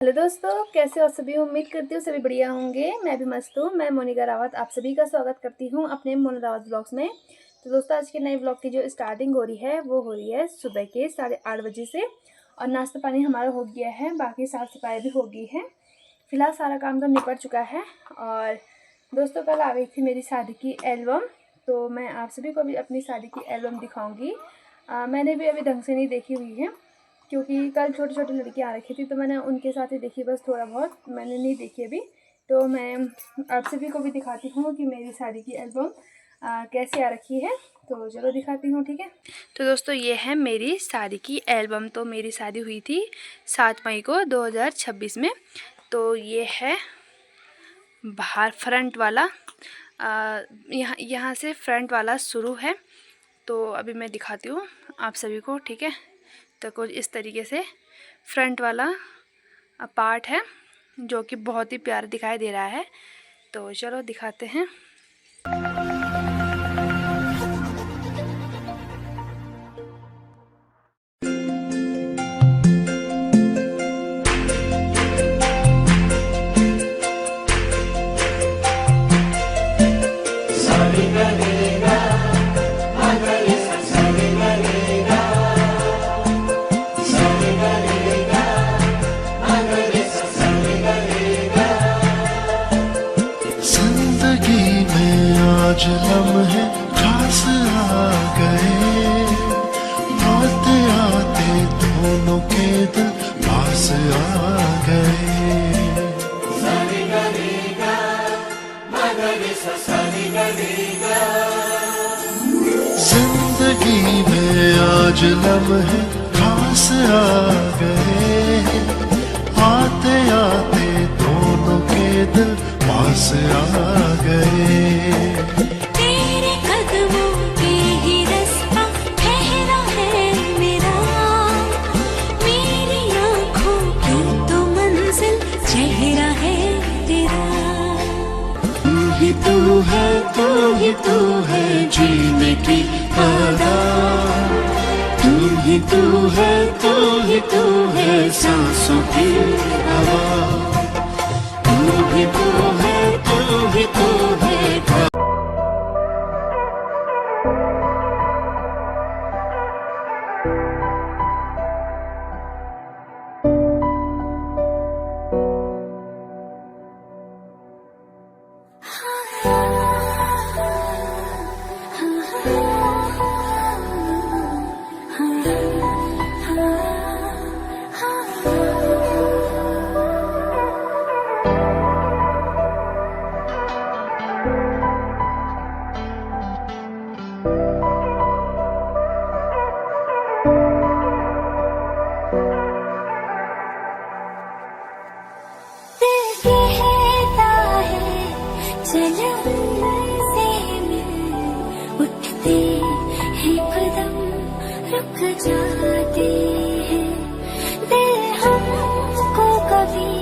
Hello दोस्तों, कैसे हो सभी। उम्मीद करती हूँ सभी बढ़िया होंगे। मैं भी मस्त हूँ। मैं मोनिका रावत आप सभी का स्वागत करती हूँ अपने मोनी रावत ब्लॉग्स में। तो दोस्तों, आज के नए ब्लॉग की जो स्टार्टिंग हो रही है वो हो रही है सुबह के 8:30 बजे से। और नाश्ता पानी हमारा हो गया है, बाकी साफ़ सफाई भी हो गई है। फिलहाल सारा काम तो निपट चुका है। और दोस्तों, कल आ गई थी मेरी शादी की एल्बम, तो मैं आप सभी को भी अपनी शादी की एल्बम दिखाऊँगी। मैंने भी अभी ढंग से नहीं देखी हुई है, क्योंकि कल छोटी छोटी लड़कियाँ आ रखी थी, तो मैंने उनके साथ ही देखी, बस थोड़ा बहुत मैंने नहीं देखी अभी। तो मैं आप सभी को भी दिखाती हूँ कि मेरी शादी की एल्बम कैसे आ रखी है। तो चलो दिखाती हूँ, ठीक है। तो दोस्तों, ये है मेरी शादी की एल्बम। तो मेरी शादी हुई थी 7 मई को 2026 में। तो ये है बाहर फ्रंट वाला, यहाँ से फ्रंट वाला शुरू है। तो अभी मैं दिखाती हूँ आप सभी को, ठीक है। तो कुछ इस तरीके से फ्रंट वाला पार्ट है, जो कि बहुत ही प्यारा दिखाई दे रहा है। तो चलो दिखाते हैं। आज लम्हे खास आ गए, आते आते दोनों के दिल पास आ गए। जिंदगी में आज लम्हे खास आ गए, आते आते दोनों के दिल पास आ गए। तेरे कदमों पे ही रास्ता ठहरा है मेरा, मेरी आँखों की तो मंजिल चेहरा है तेरा। तू ही तू है, तू ही तू है जीने की आदत, तू ही तू है, तू ही तू है सांसों की हवा, तू ही तू है, तू ही तू है। उठते हैं कदम रुक जाते हैं, दिल हमको कभी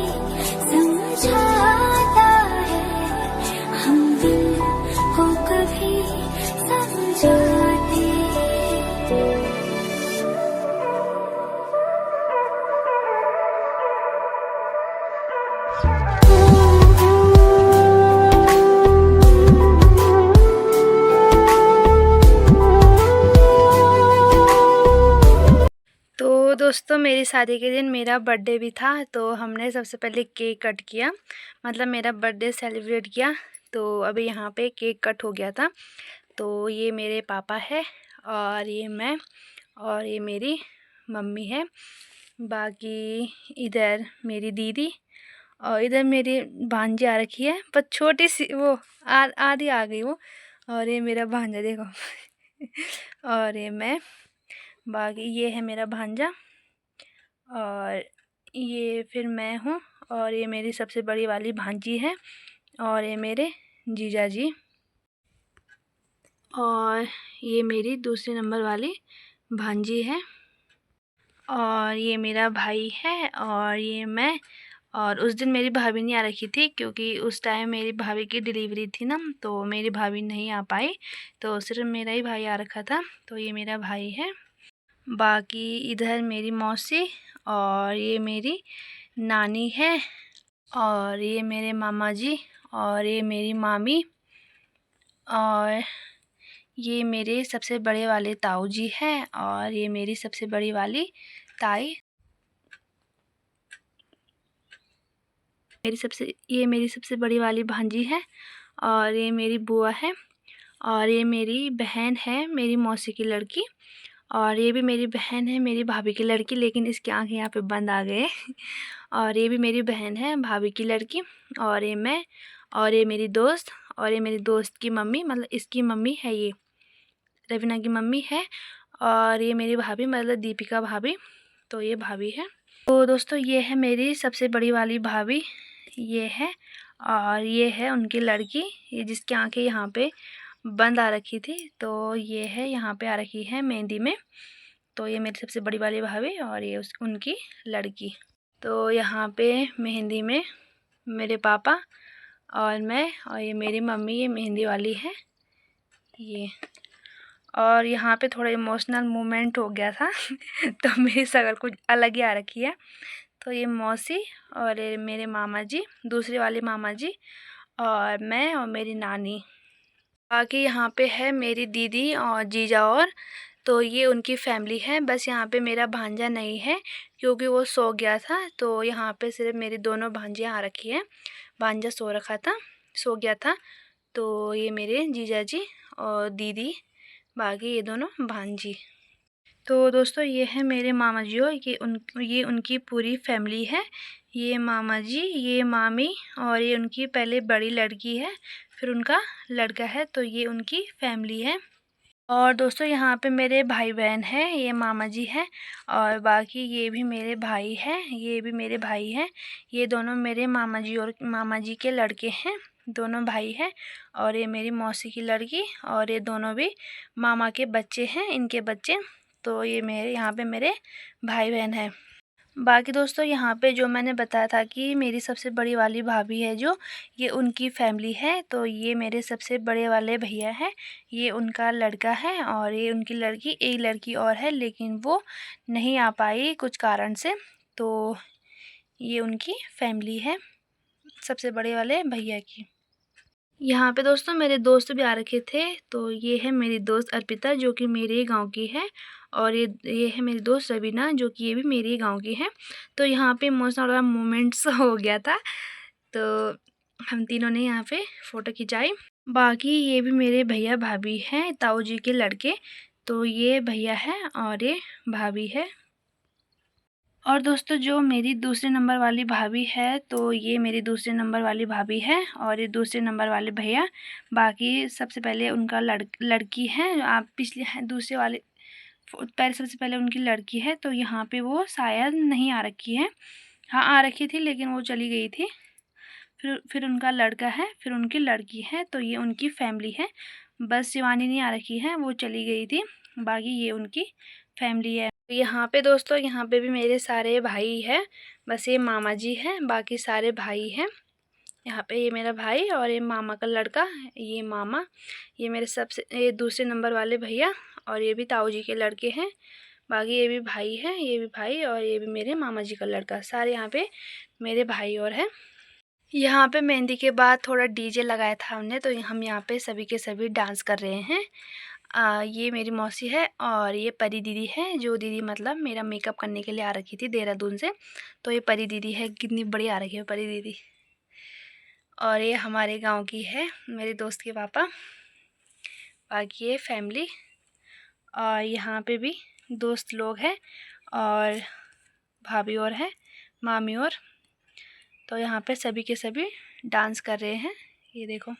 समझाता है, हम दिल को कभी समझाते हैं। तो दोस्तों, मेरी शादी के दिन मेरा बर्थडे भी था, तो हमने सबसे पहले केक कट किया, मतलब मेरा बर्थडे सेलिब्रेट किया। तो अभी यहाँ पे केक कट हो गया था। तो ये मेरे पापा है, और ये मैं, और ये मेरी मम्मी है। बाकी इधर मेरी दीदी, और इधर मेरी भांजी आ रखी है, पर छोटी सी, वो आधी आ गई वो। और ये मेरा भांजा देखो और ये मैं, बाकी ये है मेरा भांजा, और ये फिर मैं हूँ, और ये मेरी सबसे बड़ी वाली भांजी है, और ये मेरे जीजा जी, और ये मेरी दूसरी नंबर वाली भांजी है, और ये मेरा भाई है, और ये मैं। और उस दिन मेरी भाभी नहीं आ रखी थी, क्योंकि उस टाइम मेरी भाभी की डिलीवरी थी ना, तो मेरी भाभी नहीं आ पाई, तो सिर्फ मेरा ही भाई आ रखा था। तो ये मेरा भाई है। बाकी इधर मेरी मौसी, और ये मेरी नानी है, और ये मेरे मामा जी, और ये मेरी मामी, और ये मेरे सबसे बड़े वाले ताऊ जी हैं, और ये मेरी सबसे बड़ी वाली ताई, ये मेरी सबसे बड़ी वाली भांजी है, और ये मेरी बुआ है, और ये मेरी बहन है, मेरी मौसी की लड़की, और ये भी मेरी बहन है, मेरी भाभी की लड़की, लेकिन इसकी आँखें यहाँ पे बंद आ गए और ये भी मेरी बहन है, भाभी की लड़की, और ये मैं, और ये मेरी दोस्त, और ये मेरी दोस्त की मम्मी, मतलब इसकी मम्मी है, ये रवीना की मम्मी है, और ये मेरी भाभी मतलब दीपिका भाभी, तो ये भाभी है। तो दोस्तों ये है मेरी सबसे बड़ी वाली भाभी, ये है, और ये है उनकी लड़की, ये जिसकी आंखें यहाँ पे बंद आ रखी थी, तो ये है यहाँ पे आ रखी है मेहंदी में। तो ये मेरी सबसे बड़ी वाली भाभी, और ये उनकी लड़की। तो यहाँ पे मेहंदी में मेरे पापा और मैं, और ये मेरी मम्मी, ये मेहंदी वाली है ये। और यहाँ पे थोड़ा इमोशनल मोमेंट हो गया था तो मेरी शक्ल कुछ अलग ही आ रखी है। तो ये मौसी, और ये मेरे मामा जी, दूसरे वाले मामा जी, और मैं, और मेरी नानी। बाकी यहाँ पे है मेरी दीदी और जीजा, और तो ये उनकी फैमिली है। बस यहाँ पे मेरा भांजा नहीं है क्योंकि वो सो गया था, तो यहाँ पे सिर्फ मेरी दोनों भांजियाँ आ रखी हैं। भांजा सो रखा था, सो गया था, तो ये मेरे जीजा जी और दीदी, बाकी ये दोनों भांजी। तो दोस्तों ये है मेरे मामा जी, और ये उनकी पूरी फैमिली है। ये मामा जी, ये मामी, और ये उनकी पहले बड़ी लड़की है, फिर उनका लड़का है, तो ये उनकी फैमिली है। और दोस्तों यहाँ पे मेरे भाई बहन हैं, ये मामा जी हैं, और बाकी ये भी मेरे भाई हैं, ये भी मेरे भाई हैं। ये दोनों मेरे मामा जी और मामा जी के लड़के हैं, दोनों भाई हैं, और ये मेरी मौसी की लड़की, और ये दोनों भी मामा के बच्चे हैं, इनके बच्चे। तो ये मेरे यहाँ पे मेरे भाई बहन हैं। बाकी दोस्तों यहाँ पे जो मैंने बताया था कि मेरी सबसे बड़ी वाली भाभी है जो, ये उनकी फैमिली है। तो ये मेरे सबसे बड़े वाले भैया हैं, ये उनका लड़का है, और ये उनकी लड़की, एक लड़की और है लेकिन वो नहीं आ पाई कुछ कारण से। तो ये उनकी फैमिली है, सबसे बड़े वाले भैया की। यहाँ पे दोस्तों मेरे दोस्त भी आ रखे थे। तो ये है मेरी दोस्त अर्पिता जो कि मेरे ही गांव की है, और ये है मेरी दोस्त रवीना जो कि ये भी मेरे ही गांव की है। तो यहाँ पे इमोशनल वाला मोमेंट्स हो गया था, तो हम तीनों ने यहाँ पे फ़ोटो खिंचाई। बाकी ये भी मेरे भैया भाभी हैं, ताऊ जी के लड़के। तो ये भैया है और ये भाभी है। और दोस्तों जो मेरी दूसरे नंबर वाली भाभी है, तो ये मेरी दूसरे नंबर वाली भाभी है, और ये दूसरे नंबर वाले भैया। बाकी सबसे पहले उनका लड़की है, आप पिछले दूसरे वाले पहले सबसे पहले उनकी लड़की है। तो यहाँ पे वो शायद नहीं आ रखी है, हाँ आ रखी थी लेकिन वो चली गई थी। फिर उनका लड़का है, फिर उनकी लड़की है। तो ये उनकी फैमिली है। बस शिवानी नहीं आ रखी है, वो चली गई थी। बाकी ये उनकी फैमिली है। यहाँ पे दोस्तों यहाँ पे भी मेरे सारे भाई हैं, बस ये मामा जी हैं, बाकी सारे भाई हैं। यहाँ पे ये मेरा भाई और ये मामा का लड़का, ये मामा, ये मेरे ये दूसरे नंबर वाले भैया, और ये भी ताऊ जी के लड़के हैं। बाकी ये भी भाई हैं, ये भी भाई, और ये भी मेरे मामा जी का लड़का। सारे यहाँ पे मेरे भाई और हैं। यहाँ पे मेहंदी के बाद थोड़ा डीजे लगाया था हमने, तो हम यहाँ पे सभी के सभी डांस कर रहे हैं। ये मेरी मौसी है, और ये परी दीदी है, जो दीदी मतलब मेरा मेकअप करने के लिए आ रखी थी देहरादून से। तो ये परी दीदी है, कितनी बड़ी आ रखी है परी दीदी। और ये हमारे गांव की है, मेरे दोस्त के पापा। बाकी ये फैमिली, और यहाँ पे भी दोस्त लोग हैं, और भाभी और है, मामी और। तो यहाँ पे सभी के सभी डांस कर रहे हैं, ये देखो।